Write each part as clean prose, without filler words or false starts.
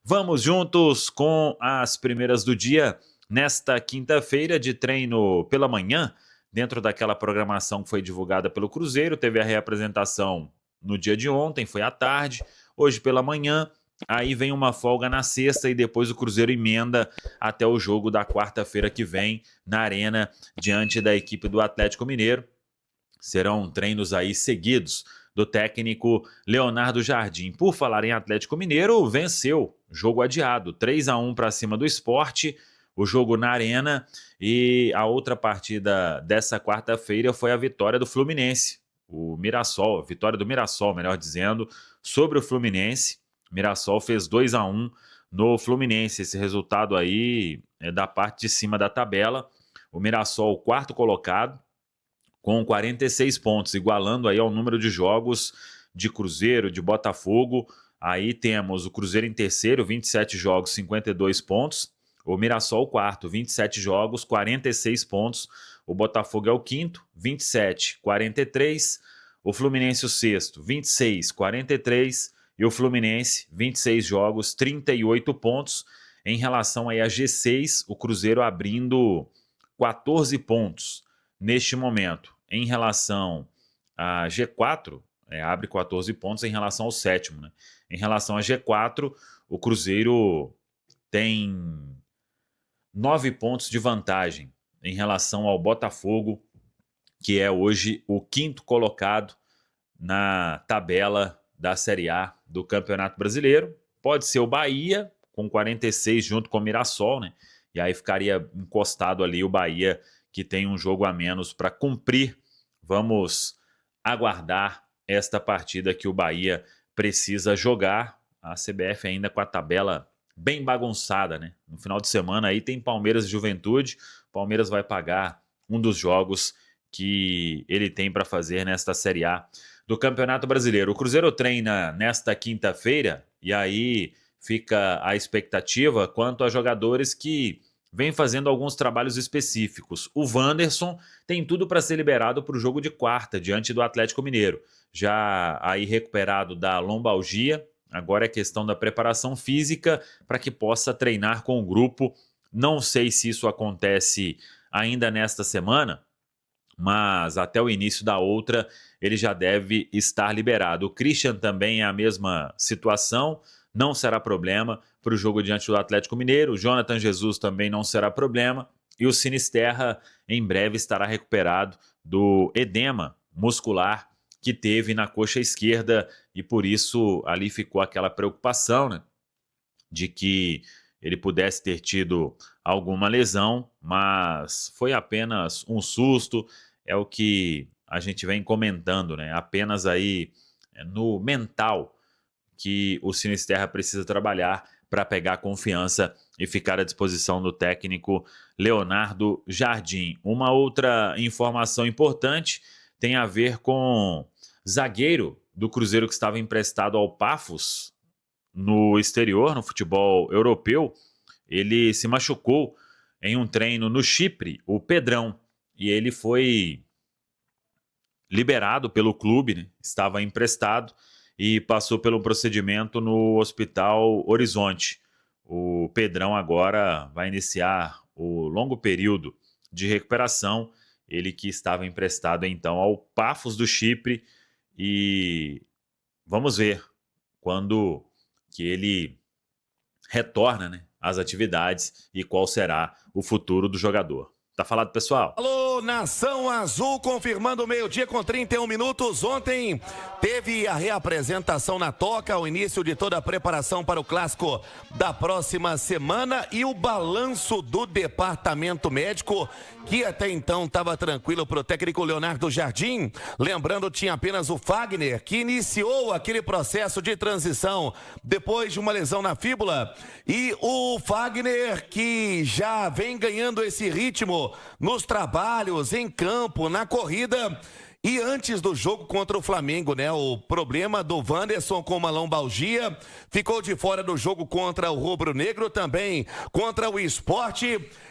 Vamos juntos com as primeiras do dia. Nesta quinta-feira de treino pela manhã, dentro daquela programação que foi divulgada pelo Cruzeiro, teve a reapresentação no dia de ontem, foi à tarde, hoje pela manhã, aí vem uma folga na sexta e depois o Cruzeiro emenda até o jogo da quarta-feira que vem na Arena, diante da equipe do Atlético Mineiro. Serão treinos aí seguidos do técnico Leonardo Jardim. Por falar em Atlético Mineiro, venceu, jogo adiado, 3-1 para cima do Sport, o jogo na Arena, e a outra partida dessa quarta-feira foi a vitória do Fluminense, o Mirassol, vitória do Mirassol, melhor dizendo, sobre o Fluminense. Mirassol fez 2-1 no Fluminense, esse resultado aí é da parte de cima da tabela. O Mirassol, quarto colocado, com 46 pontos, igualando aí ao número de jogos de Cruzeiro, de Botafogo. Aí temos o Cruzeiro em terceiro, 27 jogos, 52 pontos. O Mirassol, quarto, 27 jogos, 46 pontos. O Botafogo é o quinto, 27, 43. O Fluminense, o sexto, 26, 43. E o Fluminense, 26 jogos, 38 pontos. Em relação aí a G6, o Cruzeiro abrindo 14 pontos neste momento. Em relação a G4, abre 14 pontos em relação ao sétimo, né? Em relação a G4, o Cruzeiro tem 9 pontos de vantagem em relação ao Botafogo, que é hoje o quinto colocado na tabela da Série A do Campeonato Brasileiro. Pode ser o Bahia, com 46 junto com o Mirassol, né? E aí ficaria encostado ali o Bahia, que tem um jogo a menos para cumprir. Vamos aguardar esta partida que o Bahia precisa jogar. A CBF ainda com a tabela bem bagunçada, né? No final de semana aí tem Palmeiras e Juventude. Palmeiras vai pagar um dos jogos que ele tem para fazer nesta Série A do Campeonato Brasileiro. O Cruzeiro treina nesta quinta-feira e aí fica a expectativa quanto a jogadores que vem fazendo alguns trabalhos específicos. O Wanderson tem tudo para ser liberado para o jogo de quarta, diante do Atlético Mineiro. Já aí recuperado da lombalgia, agora é questão da preparação física para que possa treinar com o grupo. Não sei se isso acontece ainda nesta semana, mas até o início da outra ele já deve estar liberado. O Christian também é a mesma situação, não será problema para o jogo diante do Atlético Mineiro. O Jonathan Jesus também não será problema. E o Sinisterra em breve estará recuperado do edema muscular que teve na coxa esquerda, e por isso ali ficou aquela preocupação, né, de que ele pudesse ter tido alguma lesão, mas foi apenas um susto, é o que a gente vem comentando, né? Apenas aí no mental que o Sinisterra precisa trabalhar para pegar confiança e ficar à disposição do técnico Leonardo Jardim. Uma outra informação importante tem a ver com zagueiro do Cruzeiro que estava emprestado ao Paphos no exterior, no futebol europeu. Ele se machucou em um treino no Chipre, o Pedrão, e ele foi liberado pelo clube, né? Estava emprestado e passou pelo procedimento no Hospital Horizonte. O Pedrão agora vai iniciar o longo período de recuperação, ele que estava emprestado então ao Paphos do Chipre, e vamos ver quando que ele retorna, né, às atividades e qual será o futuro do jogador. Tá falado, pessoal? Alô, Nação Azul, confirmando o meio-dia com 31 minutos. Ontem teve a reapresentação na Toca, o início de toda a preparação para o clássico da próxima semana e o balanço do departamento médico, que até então estava tranquilo para o técnico Leonardo Jardim. Lembrando, tinha apenas o Fagner, que iniciou aquele processo de transição depois de uma lesão na fíbula. E o Fagner, que já vem ganhando esse ritmo nos trabalhos, em campo, na corrida. E antes do jogo contra o Flamengo, né? O problema do Wanderson com uma lombalgia, ficou de fora do jogo contra o Rubro Negro, também contra o Sport.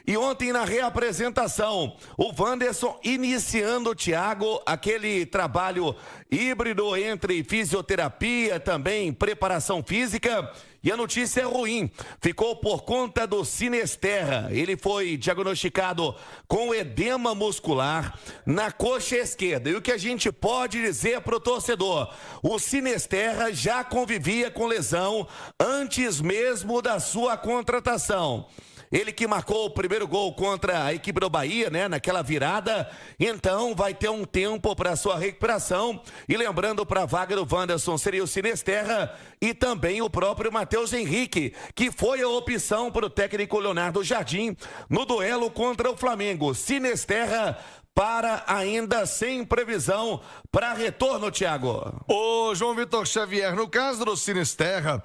E ontem na reapresentação, o Wanderson iniciando, o Thiago, aquele trabalho híbrido entre fisioterapia, também preparação física. E a notícia é ruim. Ficou por conta do Sinisterra. Ele foi diagnosticado com edema muscular na coxa esquerda. E o que a gente pode dizer para o torcedor? O Sinisterra já convivia com lesão antes mesmo da sua contratação. Ele que marcou o primeiro gol contra a equipe do Bahia, né, naquela virada, então vai ter um tempo para sua recuperação. E lembrando, para a vaga do Wanderson seria o Sinisterra e também o próprio Matheus Henrique, que foi a opção para o técnico Leonardo Jardim no duelo contra o Flamengo. Sinisterra para ainda sem previsão para retorno, Thiago. Ô, João Vitor Xavier, no caso do Sinisterra,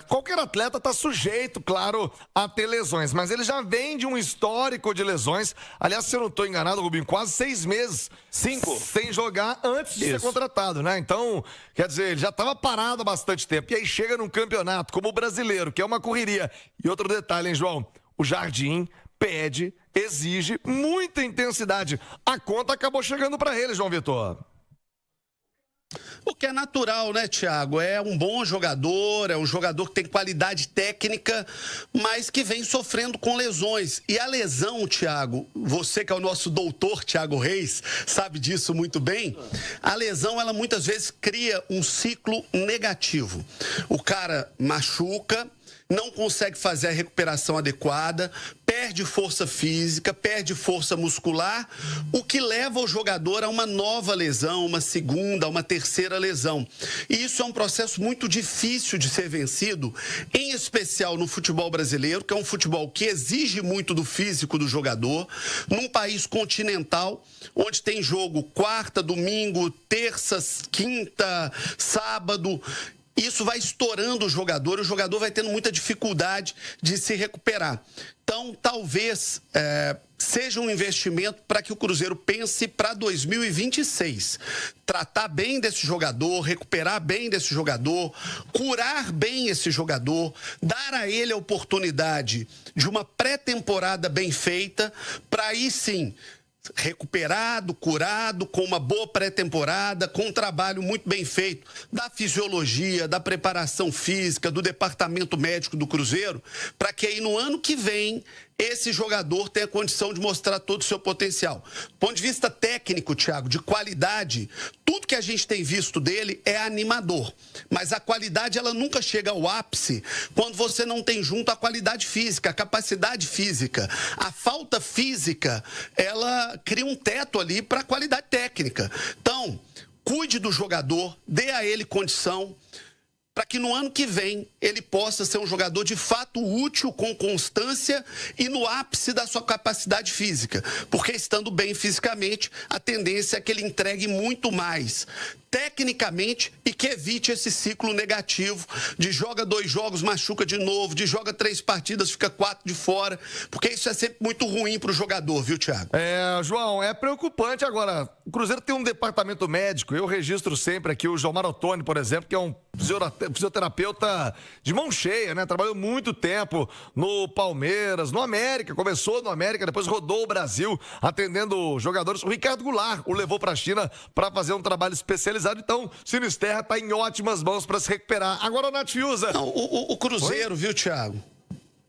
qualquer atleta está sujeito, claro, a ter lesões, mas ele já vem de um histórico de lesões. Aliás, se eu não estou enganado, Rubinho, quase 6 meses. 5. Sem jogar antes de ser contratado, né? Então, quer dizer, ele já estava parado há bastante tempo. E aí chega num campeonato como o brasileiro, que é uma correria. E outro detalhe, hein, João? O Jardim pede, exige muita intensidade. A conta acabou chegando para ele, João Vitor. O que é natural, né, Thiago? É um bom jogador, é um jogador que tem qualidade técnica, mas que vem sofrendo com lesões. E a lesão, Thiago, você que é o nosso doutor Thiago Reis, sabe disso muito bem, a lesão, ela muitas vezes cria um ciclo negativo. O cara machuca, não consegue fazer a recuperação adequada, perde força física, perde força muscular, o que leva o jogador a uma nova lesão, uma segunda, uma terceira lesão. E isso é um processo muito difícil de ser vencido, em especial no futebol brasileiro, que é um futebol que exige muito do físico do jogador, num país continental, onde tem jogo quarta, domingo, terça, quinta, sábado. Isso vai estourando o jogador vai tendo muita dificuldade de se recuperar. Então, talvez seja um investimento para que o Cruzeiro pense para 2026. Tratar bem desse jogador, recuperar bem desse jogador, curar bem esse jogador, dar a ele a oportunidade de uma pré-temporada bem feita, para aí sim recuperado, curado, com uma boa pré-temporada, com um trabalho muito bem feito da fisiologia, da preparação física, do departamento médico do Cruzeiro, para que aí no ano que vem esse jogador tenha condição de mostrar todo o seu potencial. Do ponto de vista técnico, Thiago, de qualidade, tudo que a gente tem visto dele é animador. Mas a qualidade, ela nunca chega ao ápice quando você não tem junto a qualidade física, a capacidade física. A falta física, ela cria um teto ali para a qualidade técnica. Então, cuide do jogador, dê a ele condição, para que no ano que vem ele possa ser um jogador de fato útil, com constância e no ápice da sua capacidade física. Porque estando bem fisicamente, a tendência é que ele entregue muito mais tecnicamente e que evite esse ciclo negativo de joga 2 jogos, machuca de novo, de joga 3 partidas, fica 4 de fora, porque isso é sempre muito ruim para o jogador, viu, Thiago? João, é preocupante. Agora, o Cruzeiro tem um departamento médico, eu registro sempre aqui o João Marotoni, por exemplo, que é um fisioterapeuta de mão cheia, né? Trabalhou muito tempo no Palmeiras, no América, começou no América, depois rodou o Brasil atendendo jogadores. O Ricardo Goulart o levou para a China para fazer um trabalho especializado. Então, Sinisterra está em ótimas mãos para se recuperar. Agora o Nath Fiuza. O Cruzeiro, viu, Thiago?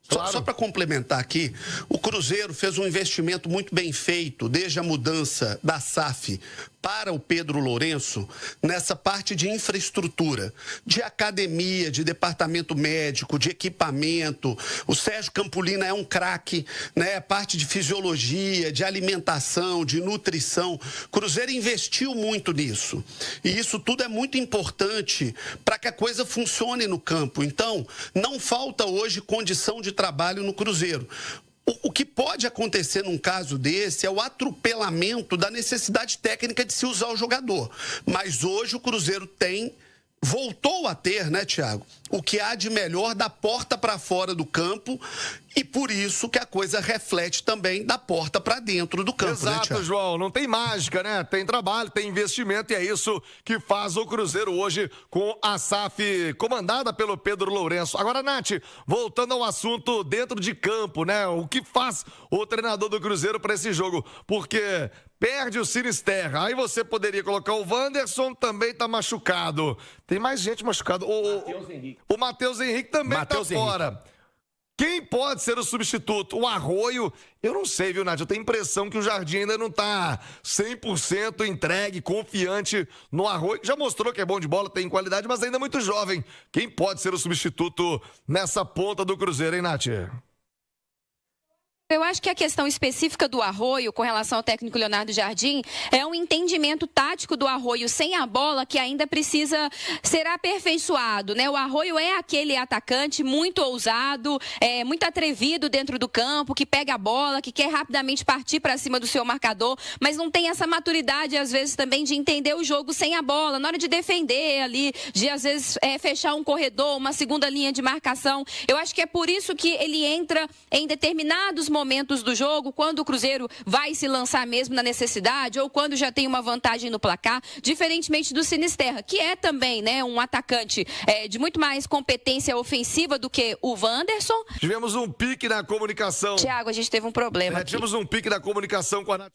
Claro. Só para complementar aqui, o Cruzeiro fez um investimento muito bem feito desde a mudança da SAF para o Pedro Lourenço nessa parte de infraestrutura, de academia, de departamento médico, de equipamento. O Sérgio Campolina é um craque, né? Parte de fisiologia, de alimentação, de nutrição. O Cruzeiro investiu muito nisso. E isso tudo é muito importante para que a coisa funcione no campo. Então, não falta hoje condição de trabalho no Cruzeiro. O que pode acontecer num caso desse é o atropelamento da necessidade técnica de se usar o jogador. Mas hoje o Cruzeiro voltou a ter, né, Thiago, o que há de melhor da porta para fora do campo E por isso que a coisa reflete também da porta para dentro do campo. Exato, né, João. Não tem mágica, né? Tem trabalho, tem investimento e é isso que faz o Cruzeiro hoje com a SAF comandada pelo Pedro Lourenço. Agora, Nath, voltando ao assunto dentro de campo, né? O que faz o treinador do Cruzeiro para esse jogo? Porque perde o Sinisterra. Aí você poderia colocar o Wanderson, também tá machucado. Tem mais gente machucada. O Matheus Henrique também tá fora. Quem pode ser o substituto? O Arroio? Eu não sei, viu, Nath? Eu tenho a impressão que o Jardim ainda não tá 100% entregue, confiante no Arroio. Já mostrou que é bom de bola, tem qualidade, mas ainda é muito jovem. Quem pode ser o substituto nessa ponta do Cruzeiro, hein, Nath? Eu acho que a questão específica do Arroio, com relação ao técnico Leonardo Jardim, é um entendimento tático do Arroio sem a bola que ainda precisa ser aperfeiçoado, né? O Arroio é aquele atacante muito ousado, muito atrevido dentro do campo, que pega a bola, que quer rapidamente partir para cima do seu marcador, mas não tem essa maturidade, às vezes, também de entender o jogo sem a bola, na hora de defender ali, de, às vezes, fechar um corredor, uma segunda linha de marcação. Eu acho que é por isso que ele entra em determinados momentos do jogo, quando o Cruzeiro vai se lançar mesmo na necessidade ou quando já tem uma vantagem no placar, diferentemente do Sinisterra, que é também, né, um atacante de muito mais competência ofensiva do que o Wanderson. Tivemos um pique na comunicação. Tiago, a gente teve um problema aqui. Tivemos um pique na comunicação com a Nath.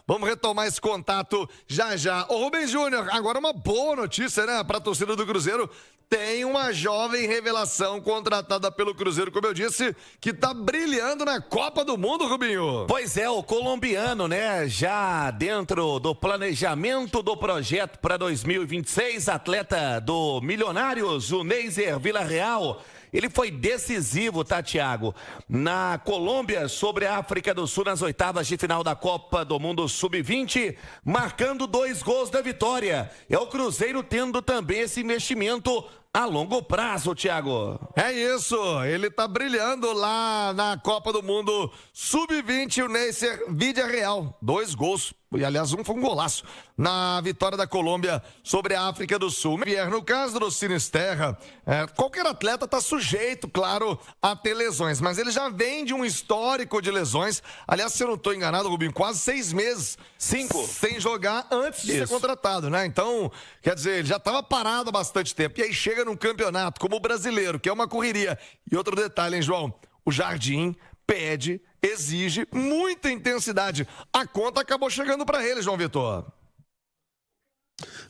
Vamos retomar esse contato já já. Ô Rubem Júnior, agora uma boa notícia, né, para a torcida do Cruzeiro. Tem uma jovem revelação contratada pelo Cruzeiro, como eu disse, que tá brilhando na Copa do Mundo, Rubinho. Pois é, o colombiano, né, já dentro do planejamento do projeto para 2026, atleta do Milionários, o Neiser Villarreal. Ele foi decisivo, tá, Thiago? Na Colômbia, sobre a África do Sul, nas oitavas de final da Copa do Mundo Sub-20, marcando 2 gols da vitória. É o Cruzeiro tendo também esse investimento a longo prazo, Thiago. É isso, ele tá brilhando lá na Copa do Mundo Sub-20, o Neiser Villarreal. 2 gols, e aliás, um foi um golaço, na vitória da Colômbia sobre a África do Sul. No caso do Sinisterra, qualquer atleta tá sujeito, claro, a ter lesões, mas ele já vem de um histórico de lesões. Aliás, se eu não tô enganado, Rubinho, quase 6 meses, 5, sem jogar antes de ser contratado, né? Então, quer dizer, ele já tava parado há bastante tempo, e aí chega num campeonato como o Brasileiro, que é uma correria. E outro detalhe, hein, João? O Jardim pede, exige muita intensidade. A conta acabou chegando para ele, João Vitor.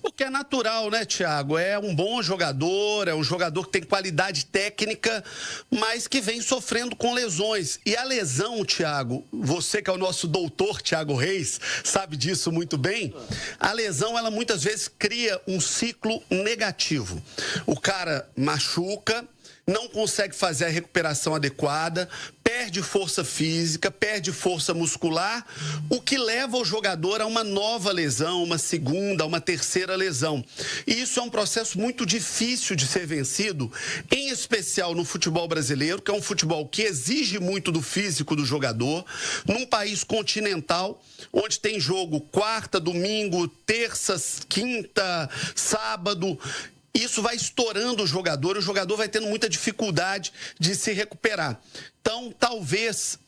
O que é natural, né, Thiago? É um bom jogador, é um jogador que tem qualidade técnica, mas que vem sofrendo com lesões. E a lesão, Thiago, você que é o nosso doutor Thiago Reis, sabe disso muito bem, a lesão, ela muitas vezes cria um ciclo negativo. O cara machuca, não consegue fazer a recuperação adequada, perde força física, perde força muscular, o que leva o jogador a uma nova lesão, uma segunda, uma terceira lesão. E isso é um processo muito difícil de ser vencido, em especial no futebol brasileiro, que é um futebol que exige muito do físico do jogador, num país continental, onde tem jogo quarta, domingo, terça, quinta, sábado. Isso vai estourando o jogador vai tendo muita dificuldade de se recuperar. Então, talvez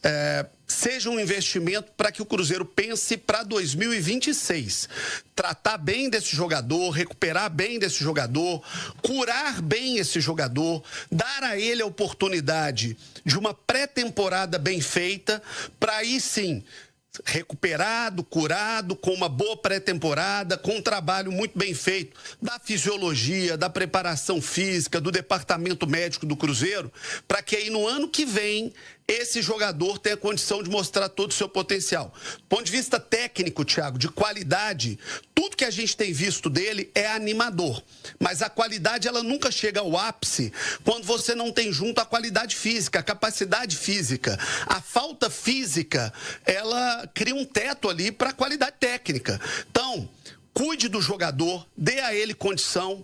seja um investimento para que o Cruzeiro pense para 2026. Tratar bem desse jogador, recuperar bem desse jogador, curar bem esse jogador, dar a ele a oportunidade de uma pré-temporada bem feita, para aí sim recuperado, curado, com uma boa pré-temporada, com um trabalho muito bem feito da fisiologia, da preparação física, do departamento médico do Cruzeiro, para que aí no ano que vem esse jogador tenha condição de mostrar todo o seu potencial. Do ponto de vista técnico, Thiago, de qualidade, tudo que a gente tem visto dele é animador. Mas a qualidade, ela nunca chega ao ápice quando você não tem junto a qualidade física, a capacidade física. A falta física, ela cria um teto ali para a qualidade técnica. Então, cuide do jogador, dê a ele condição,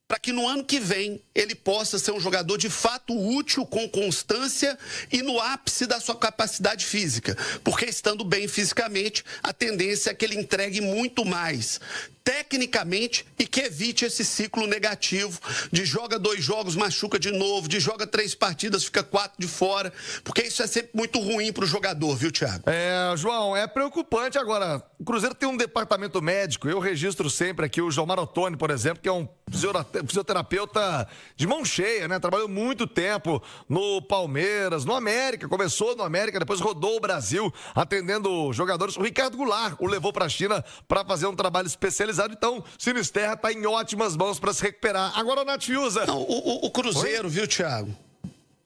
para que no ano que vem ele possa ser um jogador de fato útil, com constância e no ápice da sua capacidade física. Porque estando bem fisicamente, a tendência é que ele entregue muito mais tecnicamente e que evite esse ciclo negativo de joga 2 jogos, machuca de novo, de joga 3 partidas, fica 4 de fora, porque isso é sempre muito ruim para o jogador, viu, Thiago? João, é preocupante agora. O Cruzeiro tem um departamento médico, eu registro sempre aqui o Gilmar Ottoni, por exemplo, que é um fisioterapeuta de mão cheia, né? Trabalhou muito tempo no Palmeiras, no América, começou no América, depois rodou o Brasil atendendo jogadores. O Ricardo Goulart o levou para a China para fazer um trabalho especializado, então Sinisterra está em ótimas mãos para se recuperar. Agora o Nath Fiuza. Não, o Cruzeiro, viu, Thiago?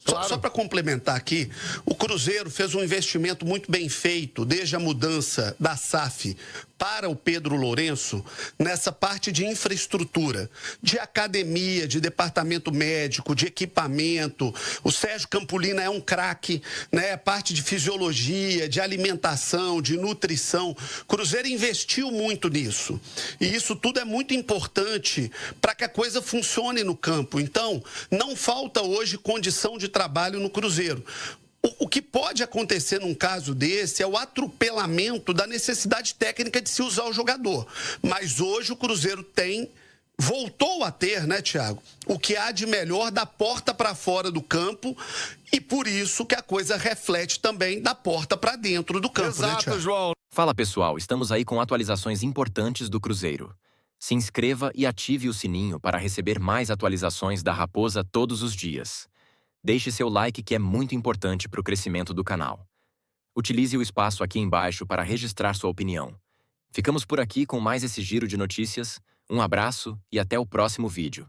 Claro. Só para complementar aqui, o Cruzeiro fez um investimento muito bem feito desde a mudança da SAF para o Pedro Lourenço nessa parte de infraestrutura, de academia, de departamento médico, de equipamento. O Sérgio Campolina é um craque, né? Parte de fisiologia, de alimentação, de nutrição. O Cruzeiro investiu muito nisso. E isso tudo é muito importante para que a coisa funcione no campo. Então, não falta hoje condição de trabalho no Cruzeiro. O que pode acontecer num caso desse é o atropelamento da necessidade técnica de se usar o jogador. Mas hoje o Cruzeiro voltou a ter, né, Thiago, o que há de melhor da porta para fora do campo e por isso que a coisa reflete também da porta para dentro do campo, né, Exato, Thiago? João. Fala pessoal, estamos aí com atualizações importantes do Cruzeiro. Se inscreva e ative o sininho para receber mais atualizações da Raposa todos os dias. Deixe seu like que é muito importante para o crescimento do canal. Utilize o espaço aqui embaixo para registrar sua opinião. Ficamos por aqui com mais esse giro de notícias. Um abraço e até o próximo vídeo.